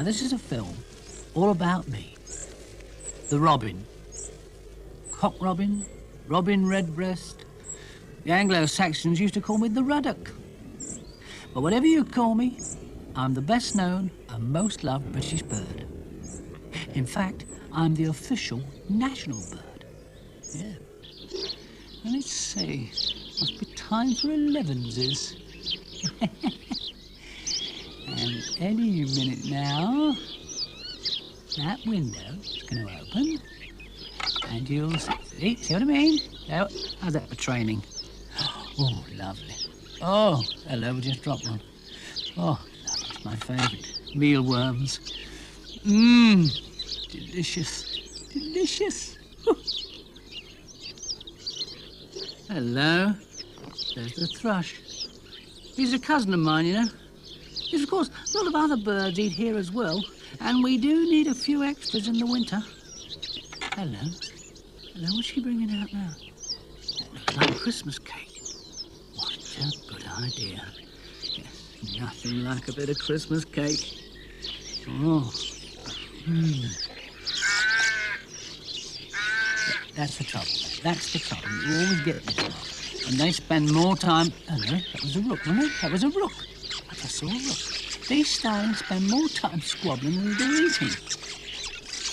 Now, this is a film all about me. The robin. Cock robin, robin redbreast. The Anglo-Saxons used to call me the ruddock. But whatever you call me, I'm the best known and most loved British bird. In fact, I'm the official national bird. Yeah. Now, let's see. Must be time for 11s. And any minute now, that window is going to open, and you'll see what I mean? How's that for training? Oh, lovely. Oh, hello, we just dropped one. Oh, that's my favourite. Mealworms. Mmm, delicious, delicious. Hello, there's the thrush. He's a cousin of mine, you know. Yes, of course, a lot of other birds eat here as well, and we do need a few extras in the winter. Hello. Hello, what's she bringing out now? That looks like Christmas cake. What a good idea. Yes, nothing like a bit of Christmas cake. Oh. That's the trouble. That's the trouble. You always get this lot. And they spend more time... Hello, that was a rook, wasn't it? That was a rook. I just saw a rook. These starlings spend more time squabbling than they do eating.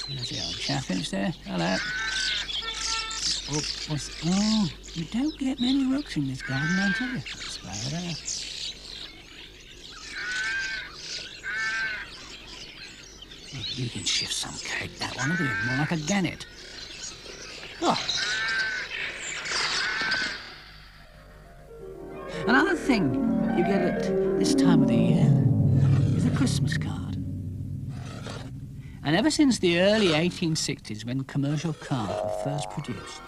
There's the old chaffinch there. Hello. Oh, you don't get many rooks in this garden, I'll tell you. Slow it out. You can shift some cake, that one, isn't it? More like a gannet. Oh. Another thing you get at this time of the year is a Christmas card. And ever since the early 1860s, when commercial cards were first produced,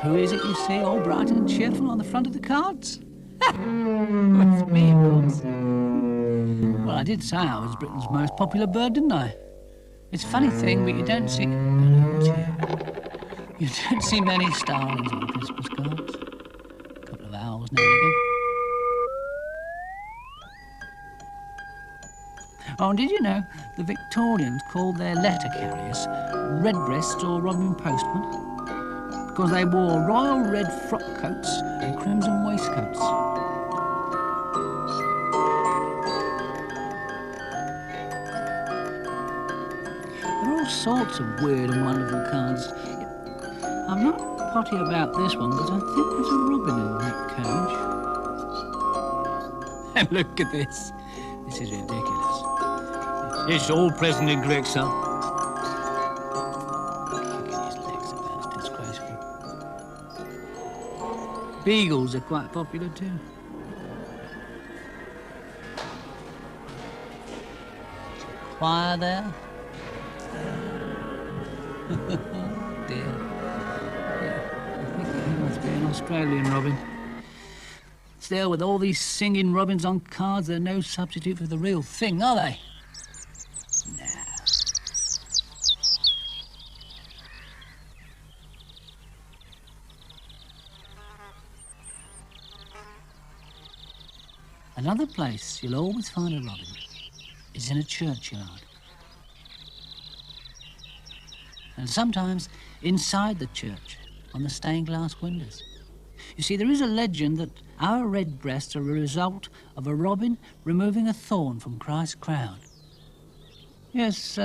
who is it you see all bright and cheerful on the front of the cards? Well, it's me, of course. Well, I did say I was Britain's most popular bird, didn't I? It's a funny thing, but you don't see... Hello, what's here? You don't see many starlings on Christmas cards. A couple of owls now and again. Oh, and did you know the Victorians called their letter carriers redbreasts or robin postmen? Because they wore royal red frock coats and crimson waistcoats. There are all sorts of weird and wonderful cards. I'm not potty about this one, because I think there's a robin in that cage. And look at this. This is ridiculous. It's all present and correct, sir. Kicking his legs about, it's disgraceful. Beagles are quite popular too. Choir there. Oh dear. I think he must be an Australian robin. Still, with all these singing robins on cards, they're no substitute for the real thing, are they? No. Another place you'll always find a robin is in a churchyard. And sometimes inside the church, on the stained glass windows. You see, there is a legend that our redbreasts are a result of a robin removing a thorn from Christ's crown. Yes,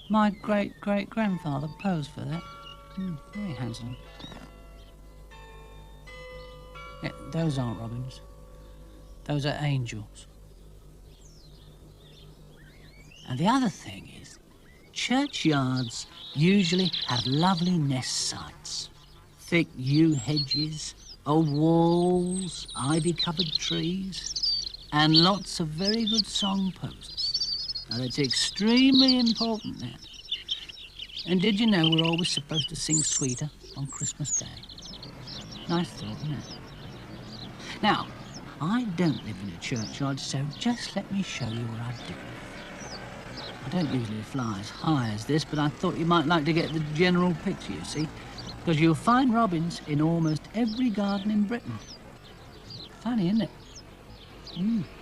my great-great-grandfather posed for that. Very handsome. Yeah, those aren't robins. Those are angels. And the other thing is, churchyards usually have lovely nest sites. Thick yew hedges, old walls, ivy-covered trees, and lots of very good song posts. Now, that's extremely important now. And did you know we're always supposed to sing sweeter on Christmas Day? Nice thought, isn't it? Now, I don't live in a churchyard, so just let me show you what I do. I don't usually fly as high as this, but I thought you might like to get the general picture, you see, because you'll find robins in almost every garden in Britain. Funny, isn't it?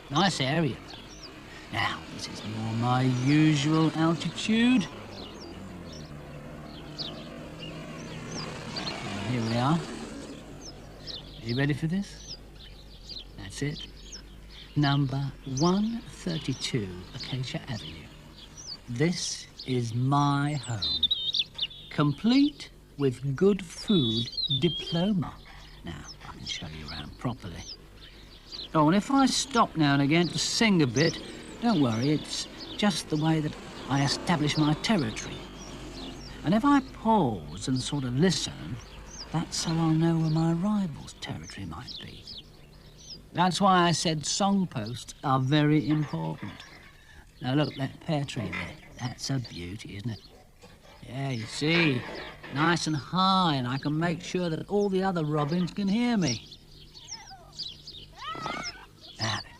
Nice area. Now, this is more my usual altitude. Here we are. Are you ready for this? That's it. Number 132 Acacia Avenue. This is my home. Complete with good food diploma. Now, I can show you around properly. Oh, and if I stop now and again to sing a bit, don't worry, it's just the way that I establish my territory. And if I pause and sort of listen, that's so I'll know where my rival's territory might be. That's why I said songposts are very important. Now look, that pear tree there, that's a beauty, isn't it? Yeah, you see, nice and high, and I can make sure that all the other robins can hear me. Now then,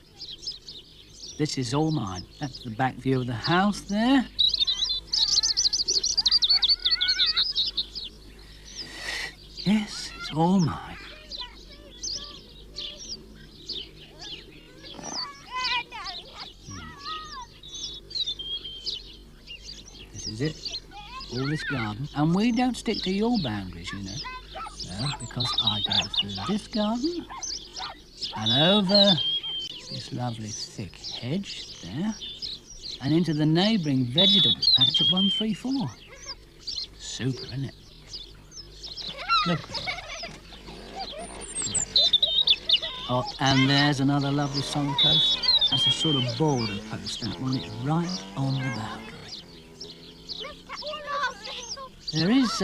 this is all mine. That's the back view of the house there. Yes, it's all mine. This is it. All this garden. And we don't stick to your boundaries, you know. No, because I go through this garden and over this lovely thick hedge there and into the neighbouring vegetable patch at 134. Super, isn't it? Look. Oh, and there's another lovely signpost. That's a sort of border post, that one. It's right on the boundary. There is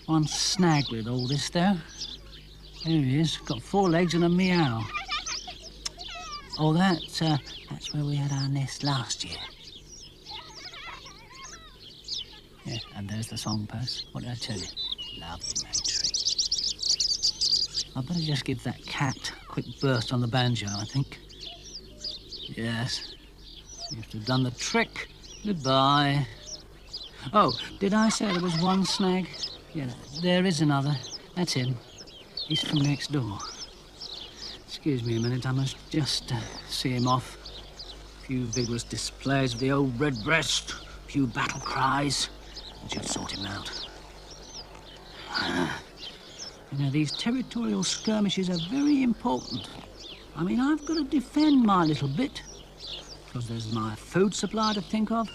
one snag with all this, though. There he is. Got 4 legs and a meow. Oh, that's where we had our nest last year. Yeah, and there's the songpost. What did I tell you? Lovely tree. I better just give that cat a quick burst on the banjo, I think. Yes, seems to have done the trick. Goodbye. Oh, did I say there was one snag? Yeah, there is another. That's him. He's from next door. Excuse me a minute, I must just see him off. A few vigorous displays of the old redbreast, a few battle cries, and should sort him out. You know, these territorial skirmishes are very important. I mean, I've got to defend my little bit, because there's my food supply to think of,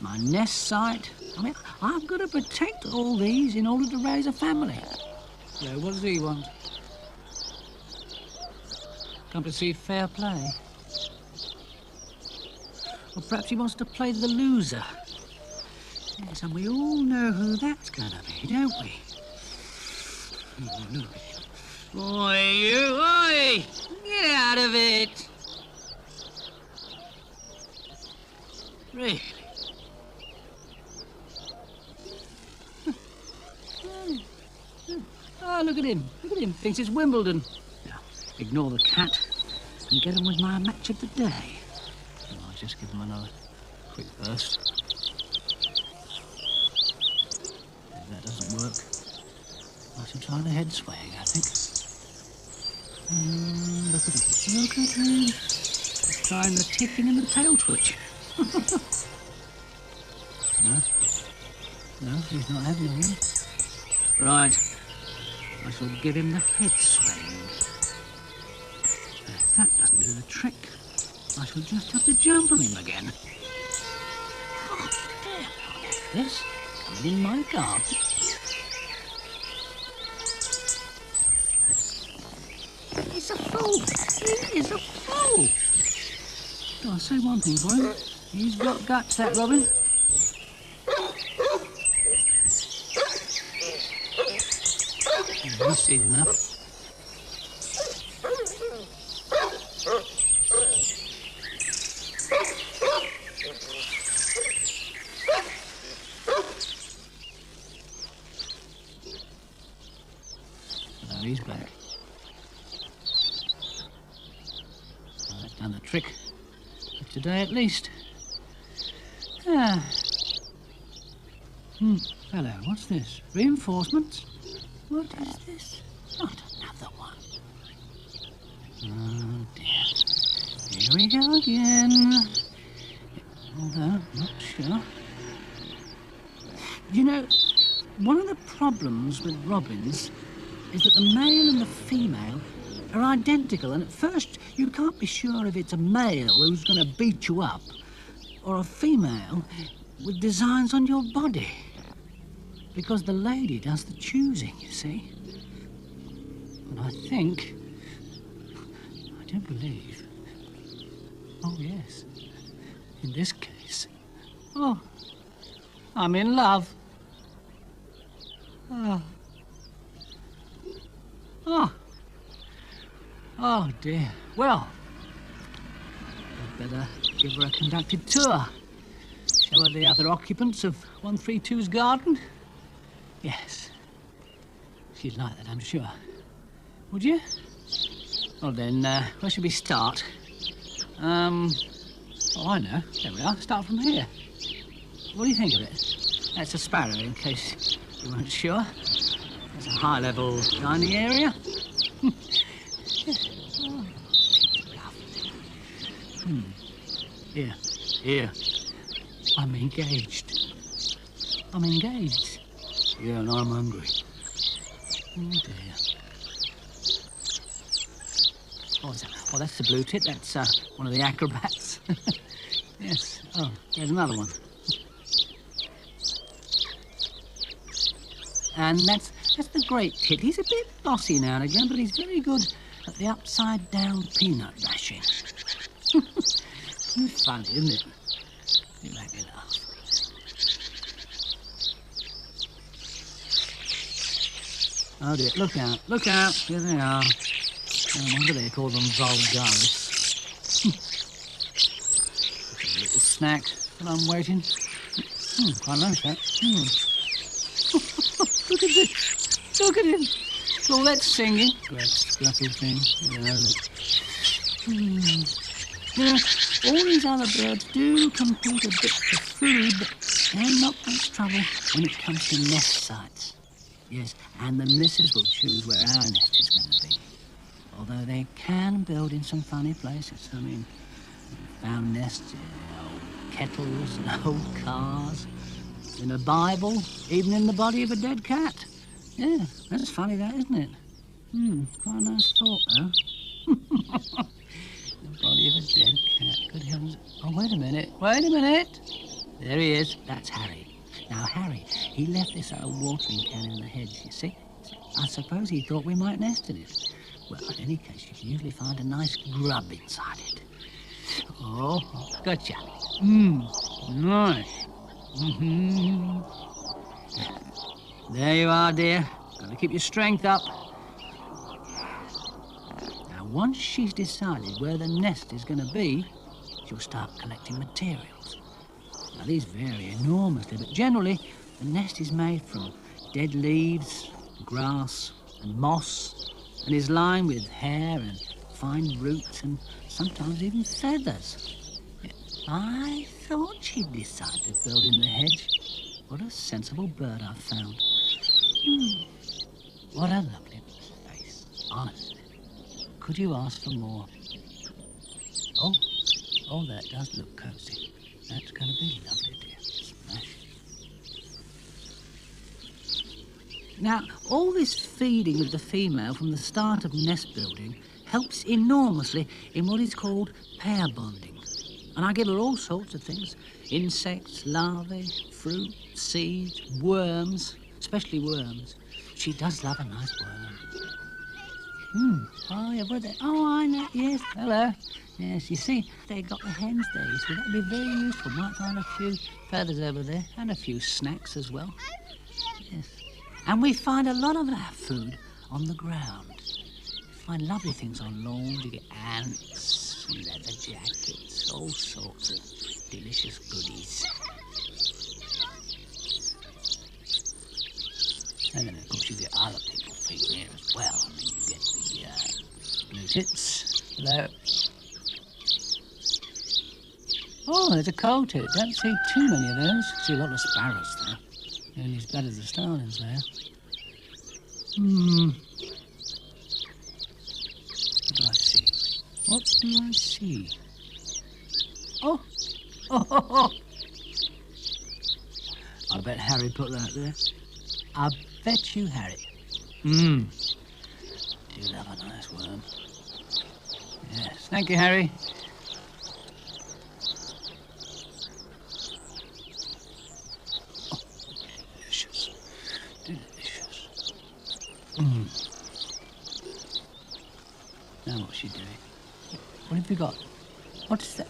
my nest site. I mean, I've got to protect all these in order to raise a family. So what does he want? Come to see fair play? Or perhaps he wants to play the loser. Yes, and we all know who that's going to be, don't we? Oi, you, oi! Get out of it! Really? Oh, look at him. Look at him. Thinks it's Wimbledon. Now, ignore the cat and get on with my match of the day. I'll just give him another quick burst. If that doesn't work, I shall try the head swaying, I think. Look at him. Look at him. He's trying the ticking and the tail twitch. No, he's not having it. Right. I shall give him the head swing. If that doesn't do the trick, I shall just have to jump on him again. Oh, dear. This coming in my garden. He's a fool. He is a fool. Oh, I'll say one thing for him. He's got guts, that Robin. He's seen enough. So he's back. Well, that's done the trick. For today at least. Hello, what's this? Reinforcements? What is this? Not another one. Oh, dear. Here we go again. although I'm not sure. You know, one of the problems with robins is that the male and the female are identical, and at first you can't be sure if it's a male who's going to beat you up or a female with designs on your body. Because the lady does the choosing, you see. And I do believe, oh yes, in this case, oh, I'm in love. Oh. Oh. Oh, dear. Well, I'd better give her a conducted tour. Show her the other occupants of 132's garden. Yes. She'd like that, I'm sure. Would you? Well then, where should we start? Oh, I know. There we are. Start from here. What do you think of it? That's a sparrow, in case you weren't sure. There's a high-level dining area. Oh, lovely. Here. I'm engaged. Yeah, and I'm hungry. Oh, dear. Oh, that's the blue tit. That's one of the acrobats. Yes. Oh, there's another one. And that's the great tit. He's a bit bossy now and again, but he's very good at the upside-down peanut bashing. It's funny, isn't it? You make me laugh. Oh dear, look out, here they are. No wonder they call them vulgaris. A little snack while I'm waiting. Quite nice, that. Look at him. All that singing. Great scruffy thing. You know, all these other birds do compete a bit for food, but they're not much trouble when it comes to nest sites. Yes, and the missus will choose where our nest is going to be. Although they can build in some funny places. I mean, we found nests in old kettles and old cars, in a Bible, even in the body of a dead cat. Yeah, that's funny, that, isn't it? Quite a nice thought, though. The body of a dead cat. Good heavens. Oh, wait a minute. There he is. That's Harry. Now, Harry, he left this old watering can in the hedge, you see. I suppose he thought we might nest in it. Well, in any case, you can usually find a nice grub inside it. Oh, gotcha. Nice. There you are, dear. Got to keep your strength up. Now, once she's decided where the nest is going to be, she'll start collecting materials. Now, these vary enormously, but generally, the nest is made from dead leaves, grass, and moss, and is lined with hair and fine roots and sometimes even feathers. I thought she'd decide to build in the hedge. What a sensible bird I've found. What a lovely place, honestly. Could you ask for more? Oh, that does look cosy. That's going to be lovely, dear. Smash. Now, all this feeding of the female from the start of nest building helps enormously in what is called pair bonding. And I give her all sorts of things. Insects, larvae, fruit, seeds, worms, especially worms. She does love a nice worm. Oh, yeah, what are they? Oh, I know. Yes, hello. Yes, you see, they got the hens there, you see. That'd be very useful. Might find a few feathers over there and a few snacks as well. Yes. And we find a lot of our food on the ground. We find lovely things on lawns. You get ants, leather jackets, all sorts of delicious goodies. And then, of course, you get other people feeding here as well. I mean, you get the blue tits. Hello. Oh, there's a coal tit. Don't see too many of those. See a lot of sparrows, though. And he's better than the starlings there. What do I see? Oh, I bet Harry put that there. I bet you Harry. Do love a nice worm. Yes, thank you, Harry. Oh, delicious. Delicious. Now what's she doing? What have you got? What's that?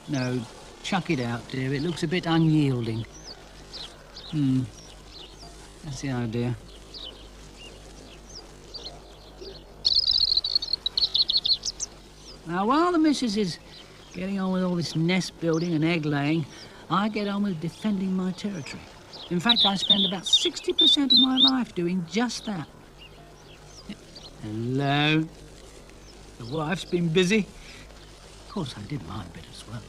No, chuck it out, dear. It looks a bit unyielding. That's the idea. Now, while the missus is getting on with all this nest building and egg laying, I get on with defending my territory. In fact, I spend about 60% of my life doing just that. Hello? The wife's been busy. Of course, I did my bit as well.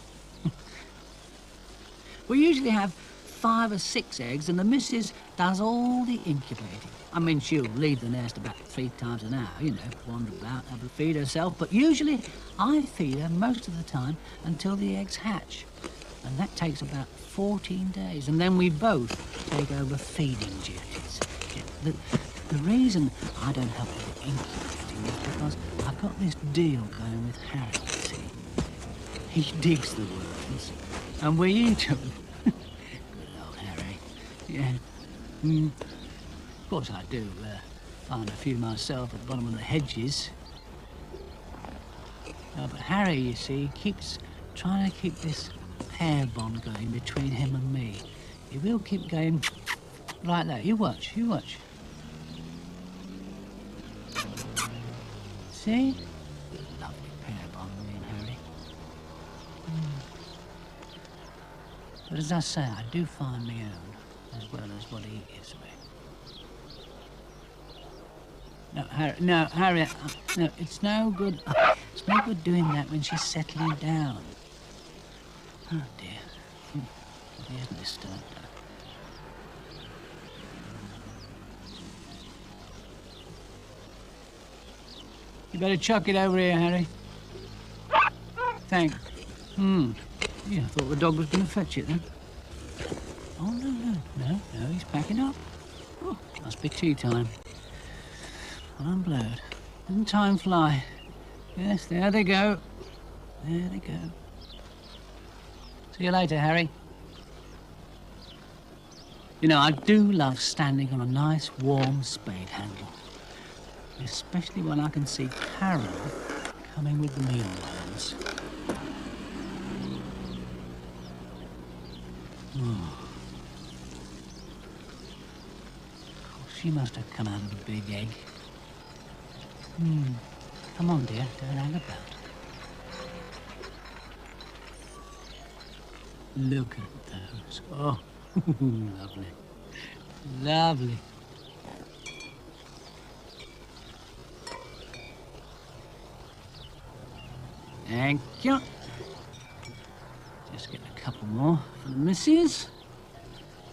We usually have 5 or 6 eggs, and the missus does all the incubating. I mean, she'll leave the nest about 3 times an hour, you know, wander about, have a feed herself, but usually I feed her most of the time until the eggs hatch. And that takes about 14 days, and then we both take over feeding duties. The reason I don't help with the incubating is because I've got this deal going with Harry, you see. He digs the worms, and we eat them. Good old Harry. Yeah. Of course I do find a few myself at the bottom of the hedges. But Harry, you see, keeps trying to keep this pair bond going between him and me. He will keep going like that. You watch, you watch. See? Lovely pair bond, me and Harry. But as I say, I do find my own as well as what he gives me. No, Harry, no, it's no good. It's no good doing that when she's settling down. Oh, dear. He hasn't disturbed her. You better chuck it over here, Harry. Thanks. Yeah, I thought the dog was going to fetch it then. Oh, no, he's packing up. Oh, must be tea time. I'm blurred. Doesn't time fly? Yes, there they go. There they go. See you later, Harry. You know, I do love standing on a nice, warm spade handle. Especially when I can see Carol coming with the mealworms. She must have come out of a big egg. Come on, dear, don't hang about. Look at those. Oh, lovely. Lovely. Thank you. Just get a couple more for the missus.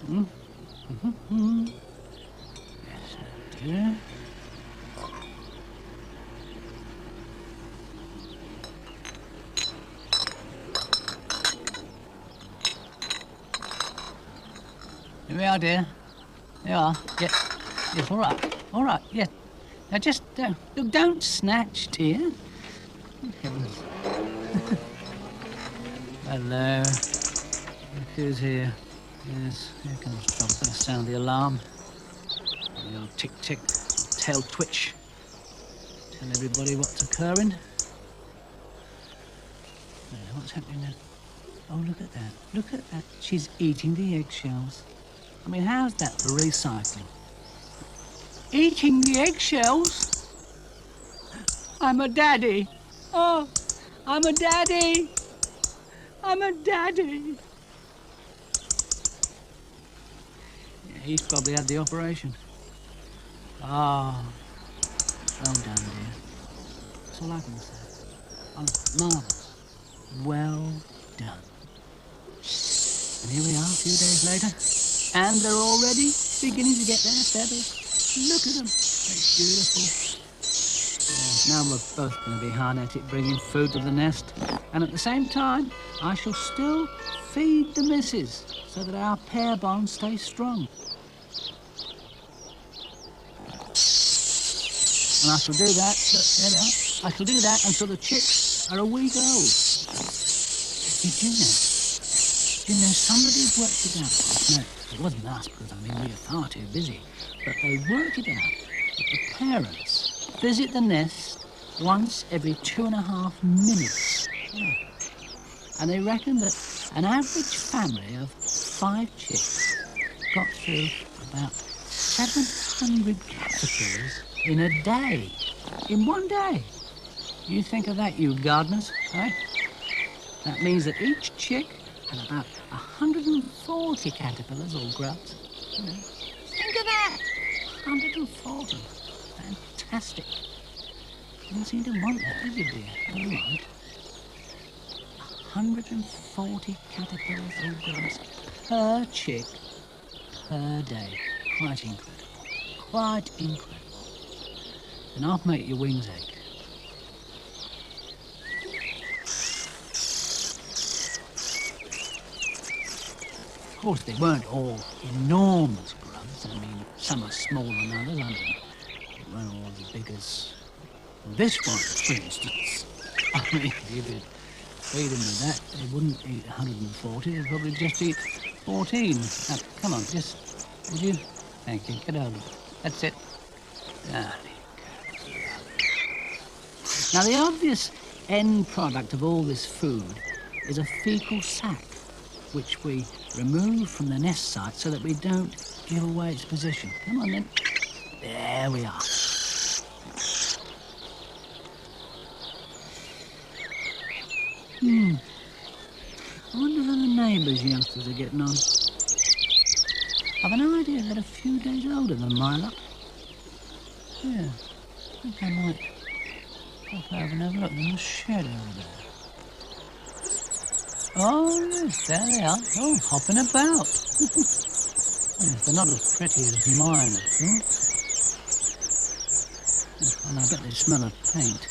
Yes, dear. Here we are, dear. There you are. Yeah. Yes, all right. All right, yeah. Now just, look, don't snatch, dear. Heavens. Hello. Look who's here. Yes, here comes trouble. Gonna sound the alarm. The old tick-tick, tail twitch. Tell everybody what's occurring. What's happening now? Oh, look at that. Look at that. She's eating the eggshells. I mean, how's that for recycling? Eating the eggshells? I'm a daddy. Oh, I'm a daddy. I'm a daddy. Yeah, he's probably had the operation. Ah, well done, dear. That's all I can say. Oh, marvellous. Well done. And here we are a few days later. And they're already beginning to get their feathers. Look at them. They're beautiful. Now we're both going to be hard at it, bringing food to the nest. And at the same time, I shall still feed the missus so that our pair bond stays strong. And I shall do that, I shall do that until the chicks are a week old. Did you know? Somebody's worked it out. No, it wasn't us, because we are far too busy. But they worked it out that the parents visit the nest once every 2.5 minutes. Yeah. And they reckon that an average family of 5 chicks got through about 700 caterpillars in a day. In one day. You think of that, you gardeners, eh? That means that each chick had about 140 caterpillars or grubs. You know. Think of that! 140. Fantastic. Didn't seem to want that, did you, dear? All right. 140 caterpillars or grubs per chick per day. Quite incredible. Quite incredible. And I'll make your wings ache. Of course, they weren't all enormous grubs. I mean, some are smaller than others, aren't they? They weren't all as big as this one, for instance. I mean, if you could feed them with that, they wouldn't eat 140, they'd probably just eat 14. Now, come on, just, would you? Thank you, get over it. That's it. Darling. Now, the obvious end product of all this food is a fecal sac, which we remove from the nest site so that we don't give away its position. Come on, then. There we are. I wonder how the neighbours' youngsters are getting on. I've an idea they're a few days older than my lot. Yeah, I think I might pop over and have a look in the shed over there. Oh, yes, there they are. Oh, hopping about. Yes, they're not as pretty as mine, I think. And I bet they smell of paint.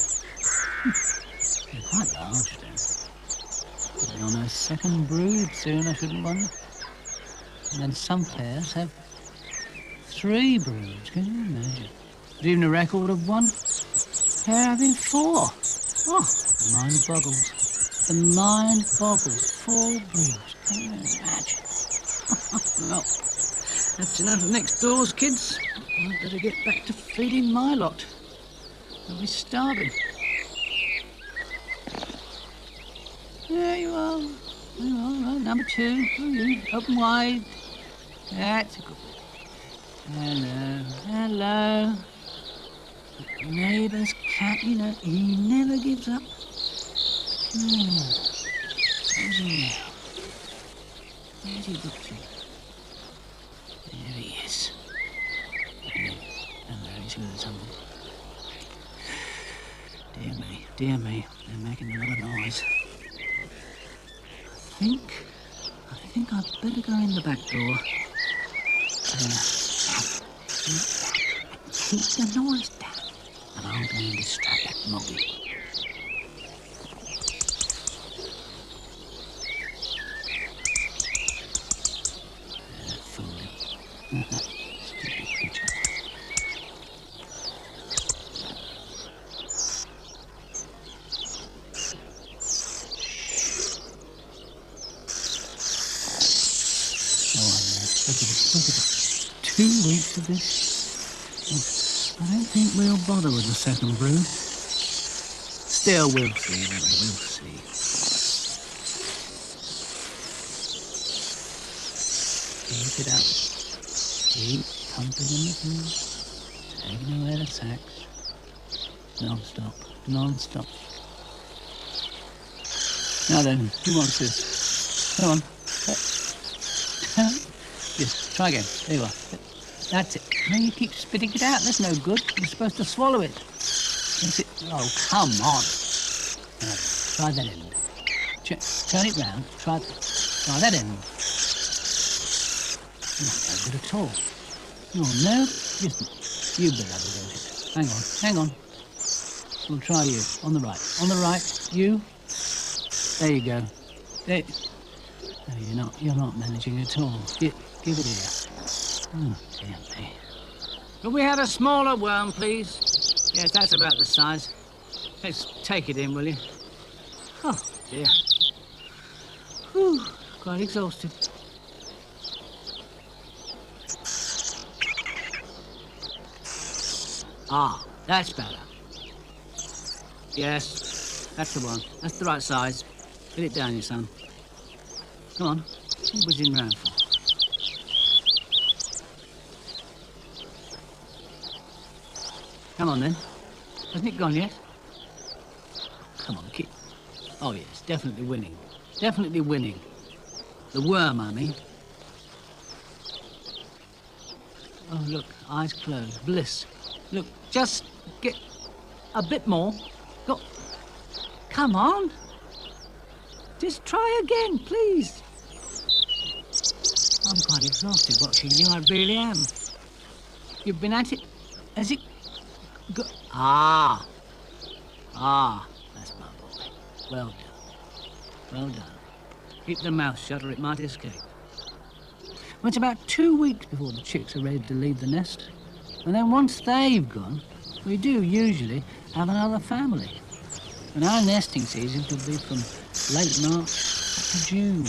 They're quite large, though. They'll be on their second brood soon, I shouldn't wonder. And then some pairs have 3 broods, can you imagine? There's even a record of one pair having 4. Oh, the mind boggles. The mind boggles. 4 broods, can you imagine? Well, that's enough of next doors, kids. I'd better get back to feeding my lot. They'll be starving. There you are. There you are, right, number 2. Oh, you open wide. That's a good one. Hello, hello. The neighbour's cat, you know, he never gives up. Where's he now? Where's he got to? There he is. Hello, he's with something. Dear me, they're making a lot of noise. I think I'd better go in the back door. Keep the noise down, and I'll go and distract that Moggy. Fool. Stupid creature. Look at it. 2 weeks of this. I don't think we'll bother with the second brood. Still, we'll see, won't we? We'll see. Keep it up. Keep pumping in the food. Taking away the sacks. Non-stop. Non-stop. Now then, who wants this? Come on. Yes, try again. There you are. That's it. No, you keep spitting it out. That's no good. You're supposed to swallow it. That's it. Oh, come on. Now, try that end. Turn it round. Try that end. Not no good at all. Oh, no. Listen. You beloved, don't it? Hang on. We'll try you. On the right. On the right. You. There you go. There. No, you're not managing at all. Give it here. Oh, dear me. Could we have a smaller worm, please? Yes, that's about the size. Let's take it in, will you? Oh, dear. Whew, quite exhausted. Ah, that's better. Yes, that's the one. That's the right size. Put it down, you son. Come on. What are you whizzing round for? Come on, then. Hasn't it gone yet? Come on, kid. Oh, yes, definitely winning. Definitely winning. The worm, I mean. Oh, look, eyes closed. Bliss. Look, just get a bit more. Go. Come on. Just try again, please. I'm quite exhausted watching you, I really am. You've been at it. Has it... Ah, that's my boy. Well done. Well done. Keep the mouth shut or it might escape. Well, it's about 2 weeks before the chicks are ready to leave the nest. And then once they've gone, we do usually have another family. And our nesting season could be from late March to June.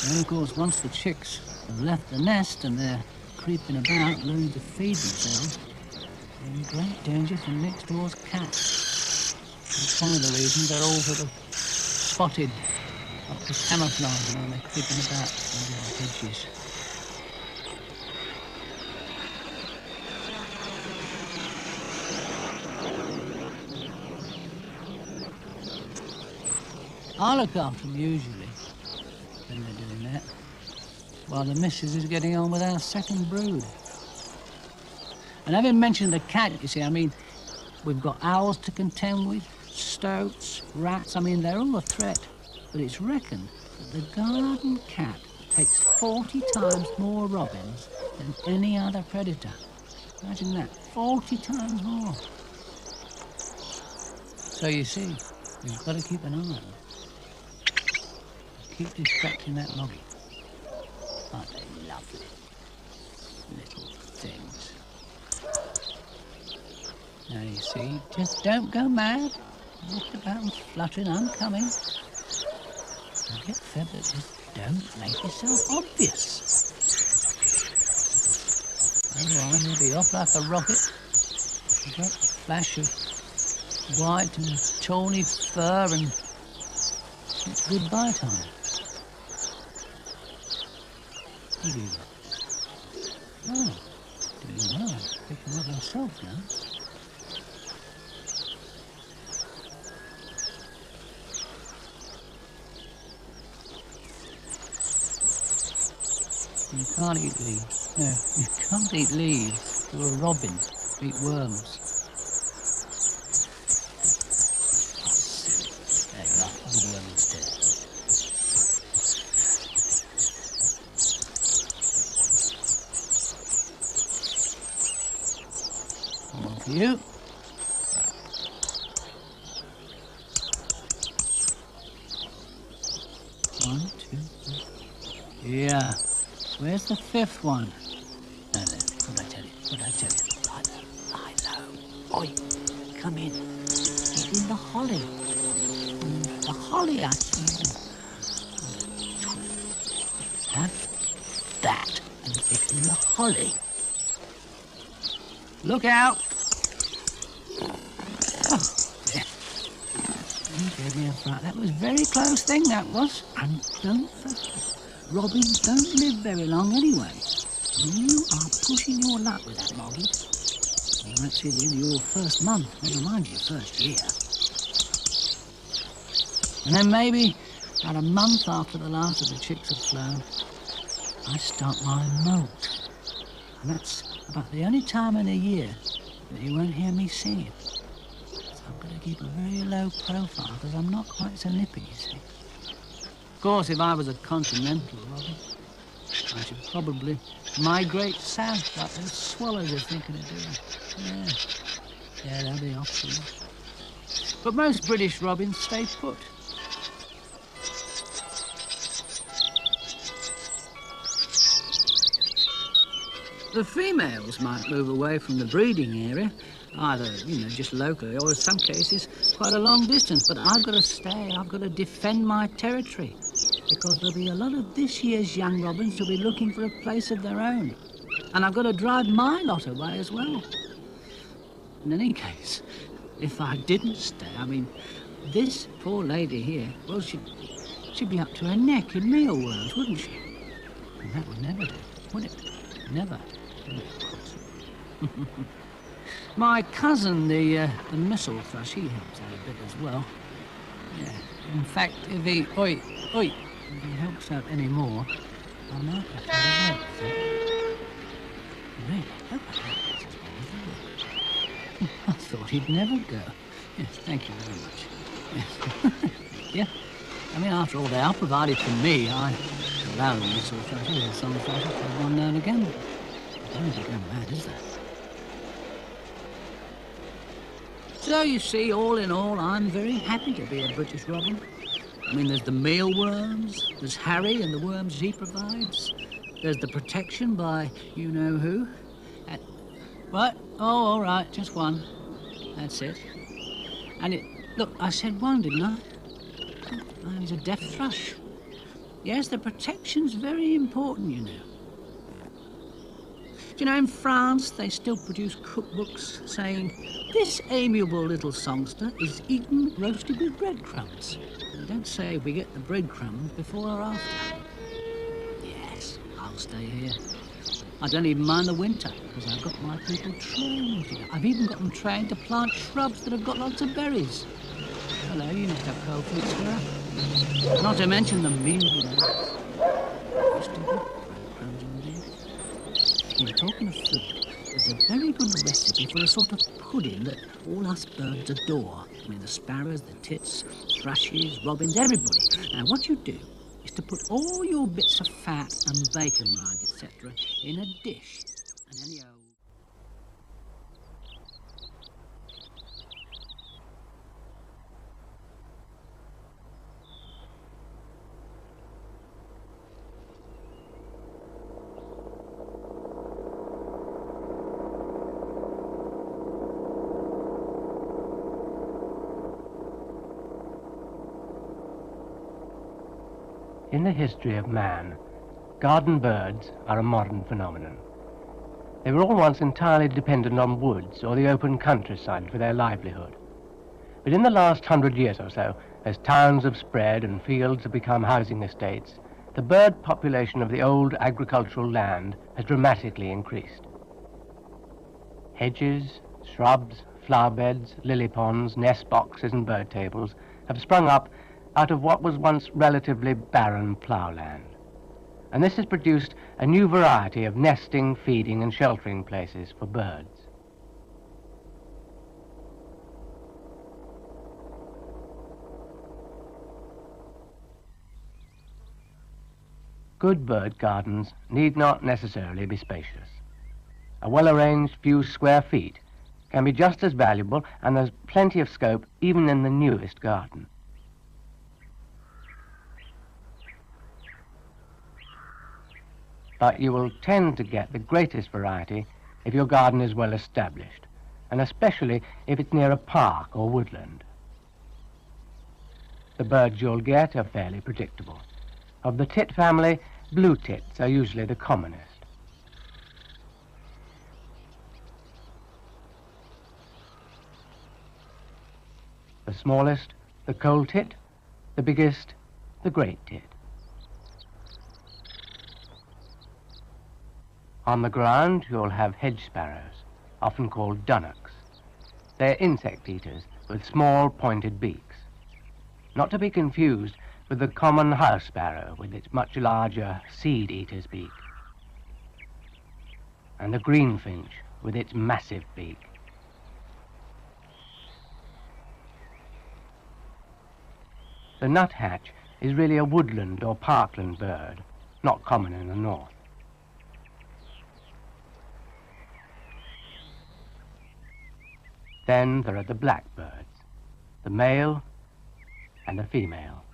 And of course, once the chicks have left the nest and they're creeping about, learning to feed themselves, they're in great danger from next door's cats. That's one of the reasons they're all sort of spotted up to camouflage when they're creeping about under the hedges. I look after them usually when they're doing that, while the missus is getting on with our second brood. And having mentioned the cat, you see, I mean, we've got owls to contend with, stoats, rats, I mean, they're all a threat. But it's reckoned that the garden cat takes 40 times more robins than any other predator. Imagine that, 40 times more. So you see, we've got to keep an eye on them. Keep distracting that moggy. Aren't they lovely little things? Now you see, just don't go mad. Walk about and fluttering, I'm coming. Don't get fed, but just don't make yourself obvious. Otherwise you'll be off like a rocket. You've got a flash of white and tawny fur and it's goodbye time. You do that. Oh, doing well. Picking up myself now. You can't eat leaves. No, you can't eat leaves. You're a robin. Eat worms. There you are. Eat a worm instead. One for you. One, two, three. Yeah. Where's the fifth one? No, what'd I tell you? What'd I tell you? Lie low. Oi, come in. Get in the holly. The holly, I see. Have that and get in the holly. Look out! Oh, there. You gave me a fright. That was a very close thing, that was. And don't forget. Robins don't live very long anyway. You are pushing your luck with that moggy. You won't see the end of your first month, never mind your first year. And then maybe about a month after the last of the chicks have flown, I start my molt. And that's about the only time in a year that you won't hear me singing. So I've got to keep a very low profile because I'm not quite so nippy, you see. Of course, if I was a continental robin, I should probably migrate south like those swallows are thinking of doing. Yeah. Yeah, they'll be off soon. But most British robins stay put. The females might move away from the breeding area, either, just locally, or in some cases, quite a long distance. But I've got to stay, I've got to defend my territory, because there'll be a lot of this year's young robins who'll be looking for a place of their own. And I've got to drive my lot away as well. In any case, if I didn't stay, this poor lady here, well, she'd be up to her neck in mealworms, wouldn't she? And that would never do, would it? Never. My cousin, the missile thrush, he helps out a bit as well. Yeah. In fact, if he helps out any more, I might have to have a break. Really? I thought he'd never go. Yes, thank you very much. Yes. Yeah. After all, they are provided for me. I allow them missile thrushes and some thrushes for one now and again. Don't need to go mad, is there? So you see, all in all, I'm very happy to be a British robin. There's the mealworms, there's Harry and the worms he provides, there's the protection by you-know-who. What? Oh, all right, just one. That's it. And look, I said one, didn't I? Oh, he's a deaf thrush. Yes, the protection's very important, you know. Do you know, in France, they still produce cookbooks saying, "This amiable little songster is eaten roasted with breadcrumbs." They don't say we get the breadcrumbs before or after. Yes, I'll stay here. I don't even mind the winter, because I've got my people trained. I've even got them trained to plant shrubs that have got lots of berries. Hello, you must have cold feet, sir. Not to mention the meal. Talking of food, there's a very good recipe for a sort of pudding that all us birds adore. The sparrows, the tits, thrushes, robins, everybody. Now, what you do is to put all your bits of fat and bacon rind, etc., in a dish, and then you... In the history of man, garden birds are a modern phenomenon. They were all once entirely dependent on woods or the open countryside for their livelihood. But in the last 100 years or so, as towns have spread and fields have become housing estates, the bird population of the old agricultural land has dramatically increased. Hedges, shrubs, flower beds, lily ponds, nest boxes and bird tables have sprung up out of what was once relatively barren ploughland. And this has produced a new variety of nesting, feeding and sheltering places for birds. Good bird gardens need not necessarily be spacious. A well-arranged few square feet can be just as valuable, and there's plenty of scope even in the newest garden. But you will tend to get the greatest variety if your garden is well established, and especially if it's near a park or woodland. The birds you'll get are fairly predictable. Of the tit family, blue tits are usually the commonest. The smallest, the coal tit; the biggest, the great tit. On the ground, you'll have hedge sparrows, often called dunnocks. They're insect eaters with small pointed beaks, not to be confused with the common house sparrow with its much larger seed eater's beak, and the greenfinch with its massive beak. The nuthatch is really a woodland or parkland bird, not common in the north. Then there are the blackbirds, the male and the female.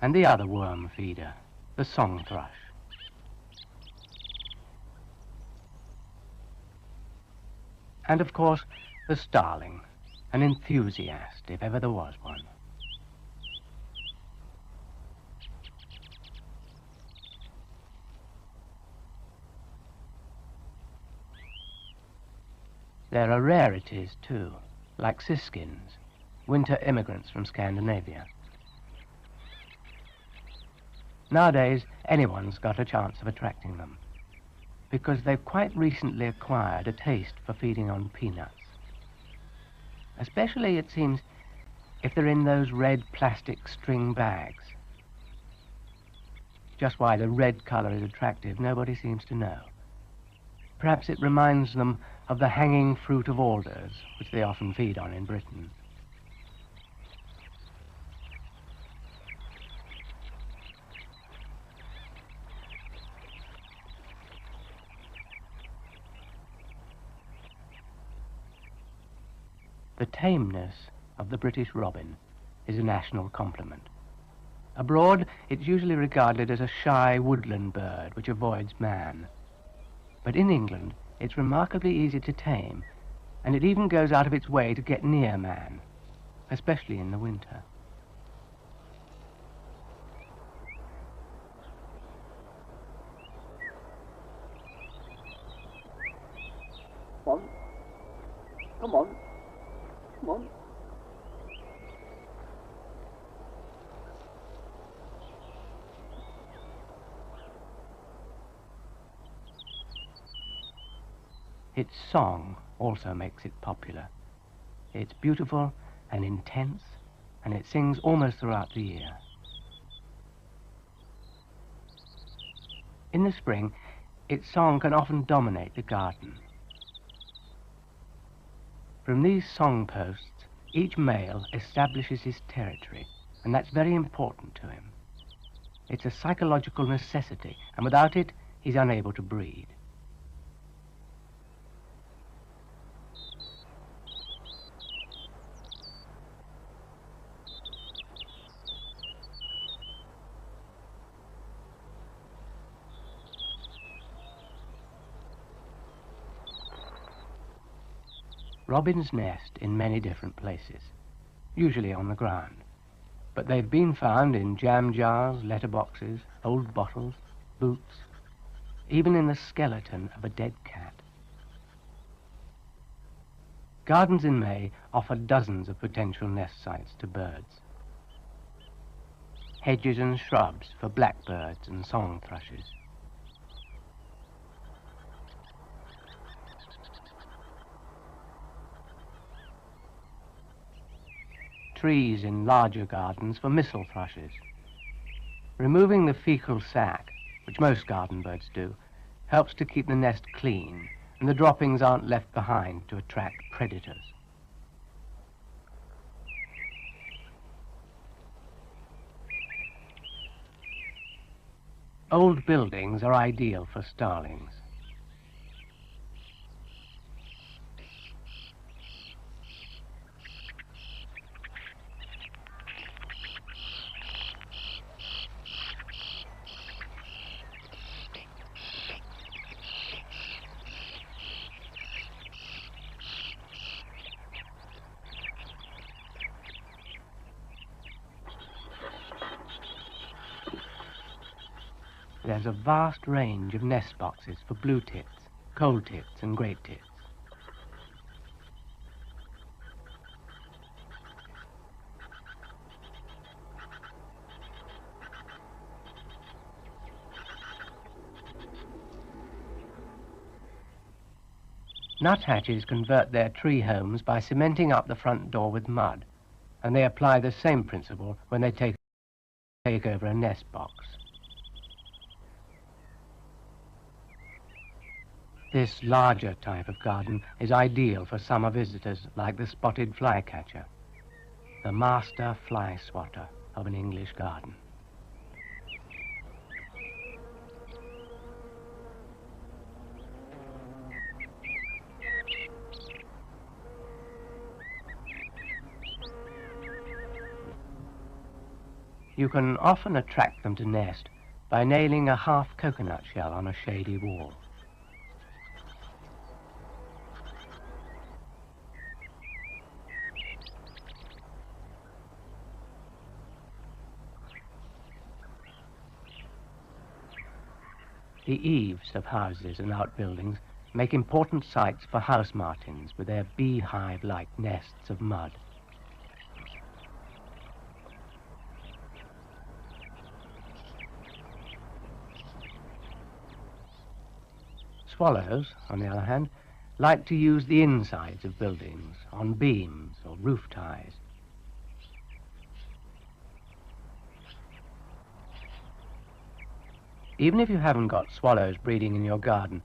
And the other worm feeder, the song thrush. And of course, the starling, an enthusiast if ever there was one. There are rarities too, like siskins, winter immigrants from Scandinavia. Nowadays, anyone's got a chance of attracting them, because they've quite recently acquired a taste for feeding on peanuts. Especially, it seems, if they're in those red plastic string bags. Just why the red colour is attractive, nobody seems to know. Perhaps it reminds them of the hanging fruit of alders, which they often feed on in Britain. The tameness of the British robin is a national compliment. Abroad, it's usually regarded as a shy woodland bird which avoids man. But in England, it's remarkably easy to tame, and it even goes out of its way to get near man, especially in the winter. Come on. Come on. Come on. Its song also makes it popular. It's beautiful and intense, and it sings almost throughout the year. In the spring, its song can often dominate the garden. From these song posts, each male establishes his territory, and that's very important to him. It's a psychological necessity, and without it, he's unable to breed. Robins nest in many different places, usually on the ground, but they've been found in jam jars, letterboxes, old bottles, boots, even in the skeleton of a dead cat. Gardens in May offer dozens of potential nest sites to birds. Hedges and shrubs for blackbirds and song thrushes. Trees in larger gardens for missel thrushes. Removing the fecal sac, which most garden birds do, helps to keep the nest clean, and the droppings aren't left behind to attract predators. Old buildings are ideal for starlings. There's a vast range of nest boxes for blue tits, cold tits and great tits. Nuthatches convert their tree homes by cementing up the front door with mud, and they apply the same principle when they take over a nest box. This larger type of garden is ideal for summer visitors like the spotted flycatcher, the master fly swatter of an English garden. You can often attract them to nest by nailing a half coconut shell on a shady wall. The eaves of houses and outbuildings make important sites for house martins with their beehive-like nests of mud. Swallows, on the other hand, like to use the insides of buildings, on beams or roof ties. Even if you haven't got swallows breeding in your garden,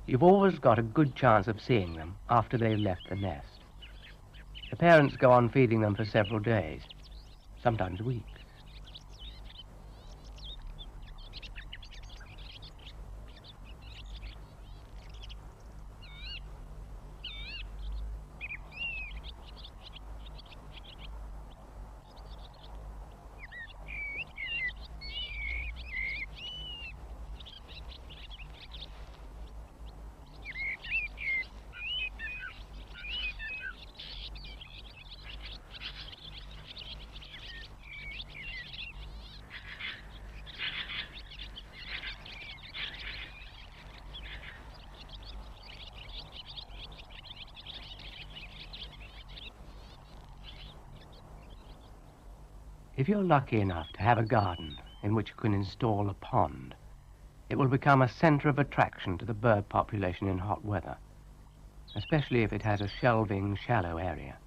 you've always got a good chance of seeing them after they've left the nest. The parents go on feeding them for several days, sometimes weeks. If you're lucky enough to have a garden in which you can install a pond, it will become a centre of attraction to the bird population in hot weather, especially if it has a shelving, shallow area.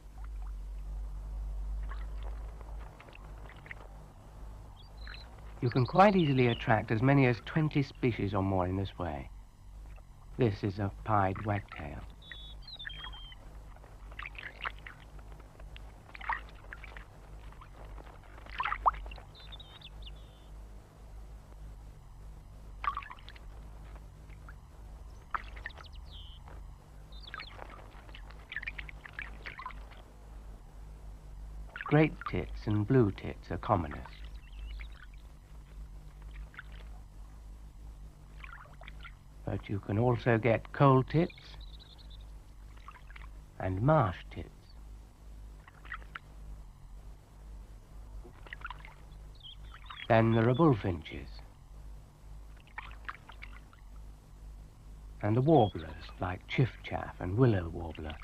You can quite easily attract as many as 20 species or more in this way. This is a pied wagtail. Great tits and blue tits are commonest. But you can also get coal tits and marsh tits. Then there are bullfinches and the warblers like chiffchaff and willow warbler.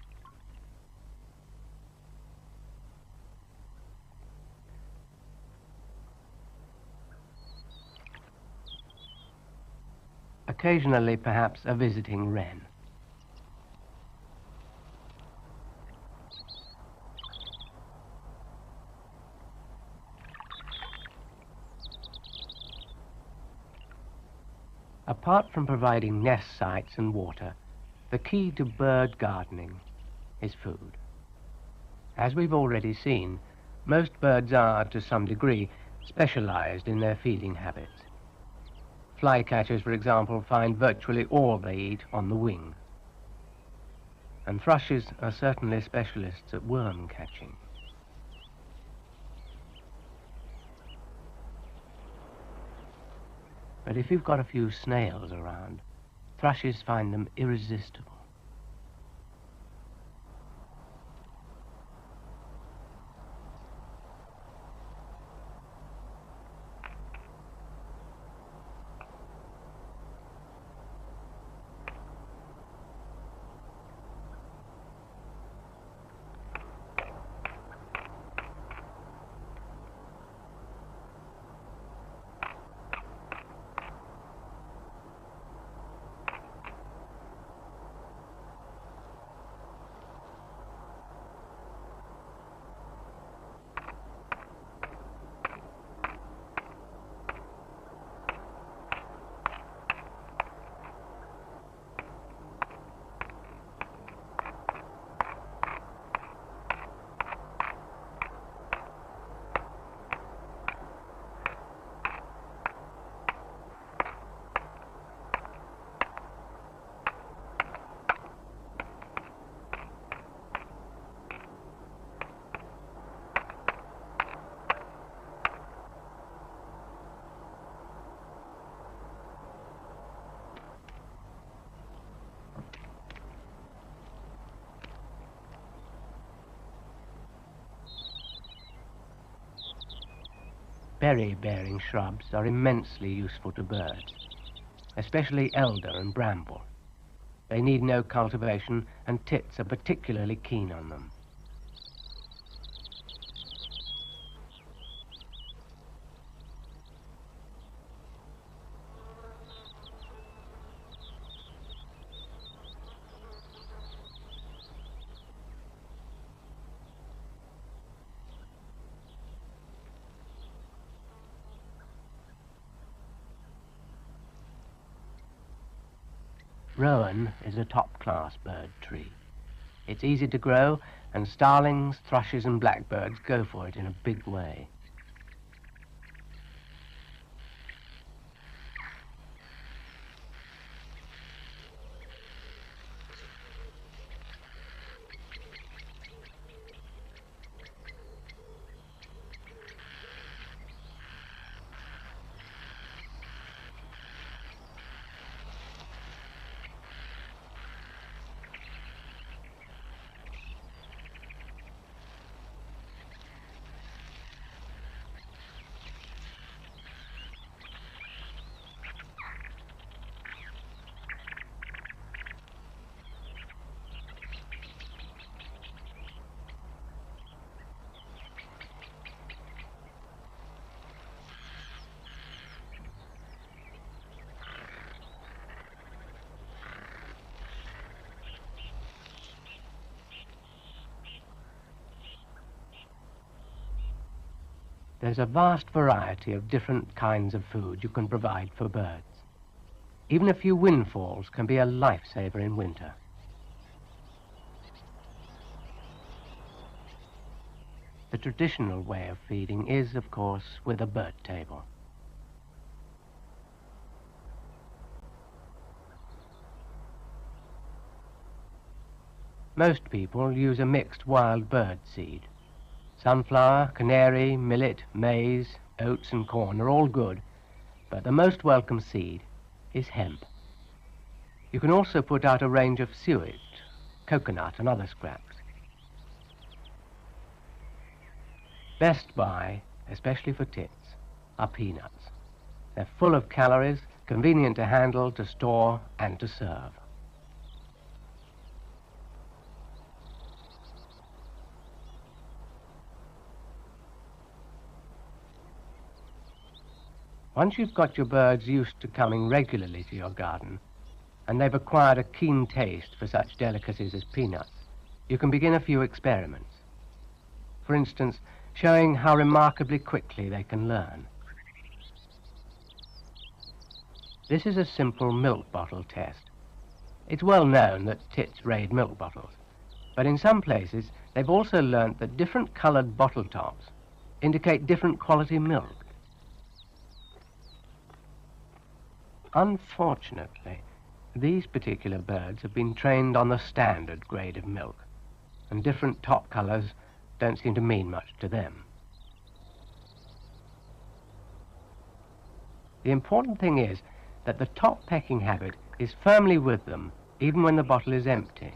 Occasionally, perhaps, a visiting wren. Apart from providing nest sites and water, the key to bird gardening is food. As we've already seen, most birds are, to some degree, specialized in their feeding habits. Flycatchers, for example, find virtually all they eat on the wing. And thrushes are certainly specialists at worm catching. But if you've got a few snails around, thrushes find them irresistible. Berry-bearing shrubs are immensely useful to birds, especially elder and bramble. They need no cultivation, and tits are particularly keen on them. Rowan is a top-class bird tree. It's easy to grow, and starlings, thrushes and blackbirds go for it in a big way. There's a vast variety of different kinds of food you can provide for birds. Even a few windfalls can be a lifesaver in winter. The traditional way of feeding is, of course, with a bird table. Most people use a mixed wild bird seed. Sunflower, canary, millet, maize, oats and corn are all good, but the most welcome seed is hemp. You can also put out a range of suet, coconut and other scraps. Best buy, especially for tits, are peanuts. They're full of calories, convenient to handle, to store and to serve. Once you've got your birds used to coming regularly to your garden, and they've acquired a keen taste for such delicacies as peanuts, you can begin a few experiments. For instance, showing how remarkably quickly they can learn. This is a simple milk bottle test. It's well known that tits raid milk bottles, but in some places they've also learnt that different coloured bottle tops indicate different quality milk. Unfortunately, these particular birds have been trained on the standard grade of milk, and different top colours don't seem to mean much to them. The important thing is that the top pecking habit is firmly with them, even when the bottle is empty.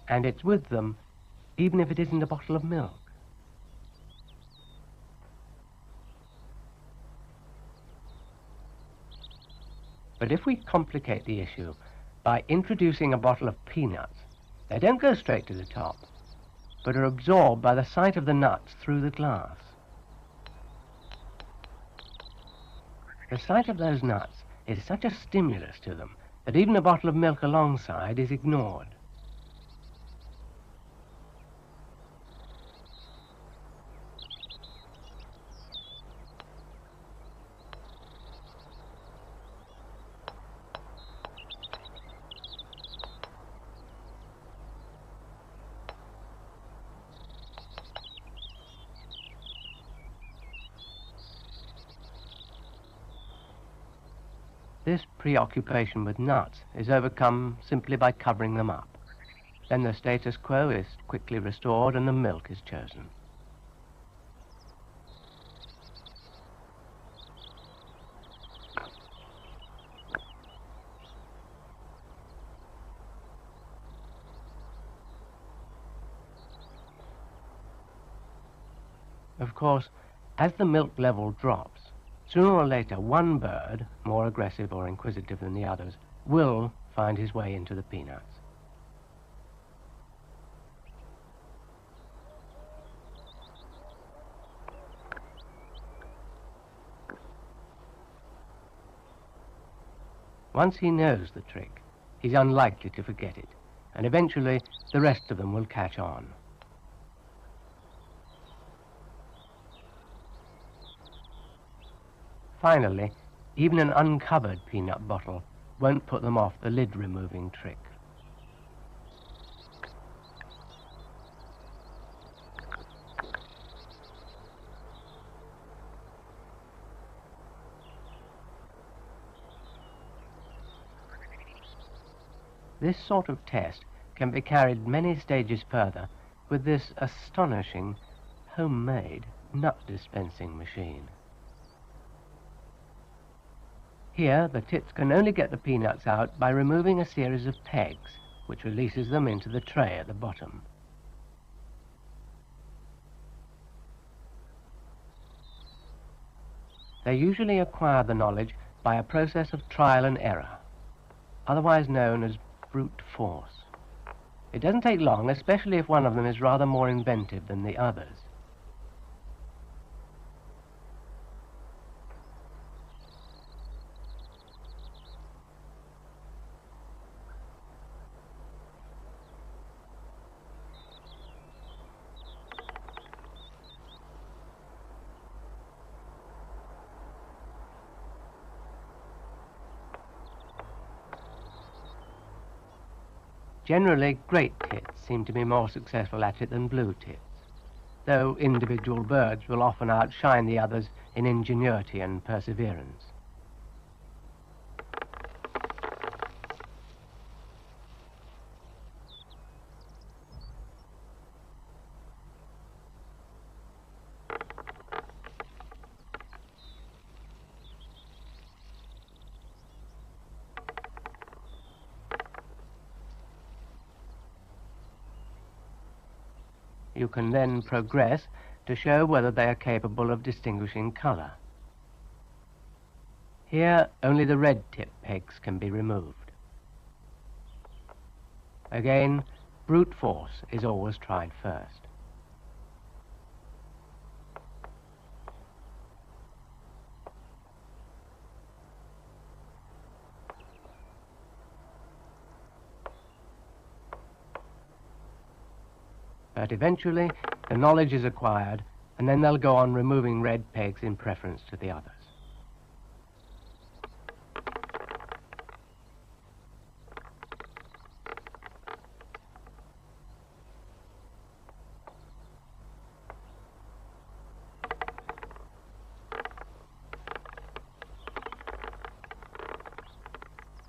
And it's with them, even if it isn't a bottle of milk. But if we complicate the issue by introducing a bottle of peanuts, they don't go straight to the top, but are absorbed by the sight of the nuts through the glass. The sight of those nuts is such a stimulus to them that even a bottle of milk alongside is ignored. This preoccupation with nuts is overcome simply by covering them up. Then the status quo is quickly restored and the milk is chosen. Of course, as the milk level drops, sooner or later one bird, more aggressive or inquisitive than the others, will find his way into the peanuts. Once he knows the trick, he's unlikely to forget it, and eventually the rest of them will catch on. Finally, even an uncovered peanut bottle won't put them off the lid removing trick. This sort of test can be carried many stages further with this astonishing homemade nut dispensing machine. Here, the tits can only get the peanuts out by removing a series of pegs, which releases them into the tray at the bottom. They usually acquire the knowledge by a process of trial and error, otherwise known as brute force. It doesn't take long, especially if one of them is rather more inventive than the others. Generally, great tits seem to be more successful at it than blue tits, though individual birds will often outshine the others in ingenuity and perseverance. You can then progress to show whether they are capable of distinguishing colour. Here, only the red tip pegs can be removed. Again, brute force is always tried first. But eventually, the knowledge is acquired, and then they'll go on removing red pegs in preference to the others.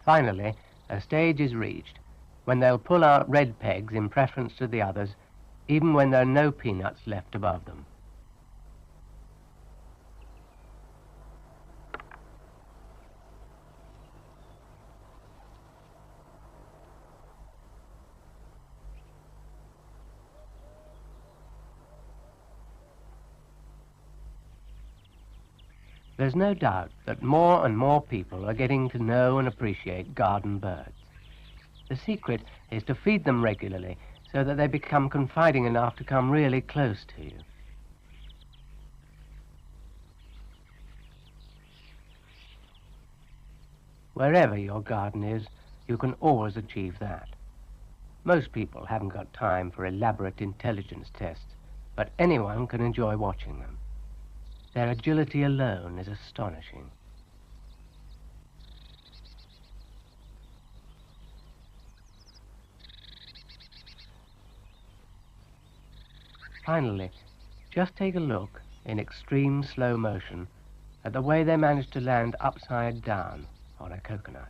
Finally, a stage is reached when they'll pull out red pegs in preference to the others, even when there are no peanuts left above them. There's no doubt that more and more people are getting to know and appreciate garden birds. The secret is to feed them regularly so that they become confiding enough to come really close to you. Wherever your garden is, you can always achieve that. Most people haven't got time for elaborate intelligence tests, but anyone can enjoy watching them. Their agility alone is astonishing. Finally, just take a look in extreme slow motion at the way they manage to land upside down on a coconut.